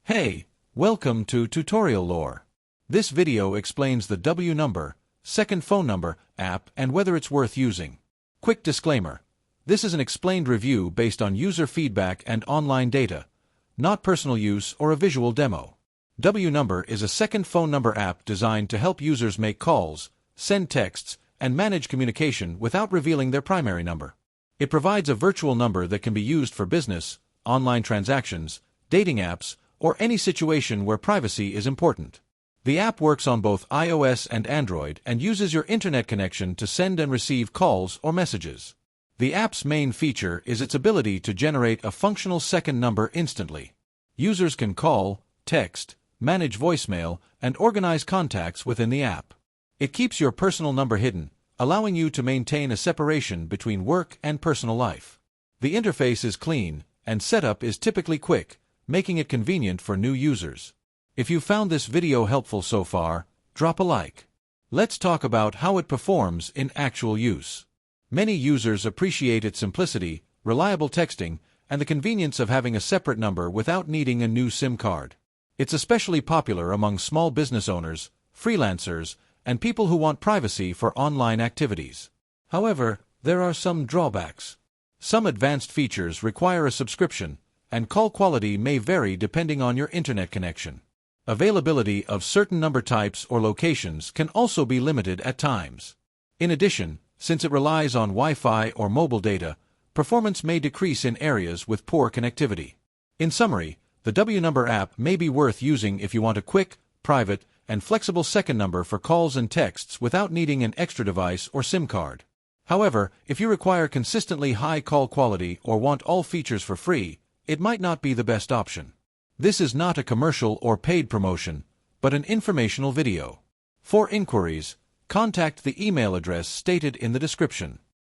Hey, welcome to Tutorial Lore. This video explains the Wnum, second phone number, app and whether it's worth using. Quick disclaimer. This is an explained review based on user feedback and online data, not personal use or a visual demo. Wnum is a second phone number app designed to help users make calls, send texts, and manage communication without revealing their primary number. It provides a virtual number that can be used for business, online transactions, dating apps, or any situation where privacy is important. The app works on both iOS and Android and uses your internet connection to send and receive calls or messages. The app's main feature is its ability to generate a functional second number instantly. Users can call, text, manage voicemail, and organize contacts within the app. It keeps your personal number hidden, allowing you to maintain a separation between work and personal life. The interface is clean, and setup is typically quick, making it convenient for new users. If you found this video helpful so far, drop a like. Let's talk about how it performs in actual use. Many users appreciate its simplicity, reliable texting, and the convenience of having a separate number without needing a new SIM card. It's especially popular among small business owners, freelancers, and people who want privacy for online activities. However, there are some drawbacks. Some advanced features require a subscription, and call quality may vary depending on your internet connection. Availability of certain number types or locations can also be limited at times. In addition, since it relies on Wi-Fi or mobile data, performance may decrease in areas with poor connectivity. In summary, the Wnum app may be worth using if you want a quick, private, and flexible second number for calls and texts without needing an extra device or SIM card. However, if you require consistently high call quality or want all features for free, it might not be the best option. This is not a commercial or paid promotion, but an informational video. For inquiries, contact the email address stated in the description.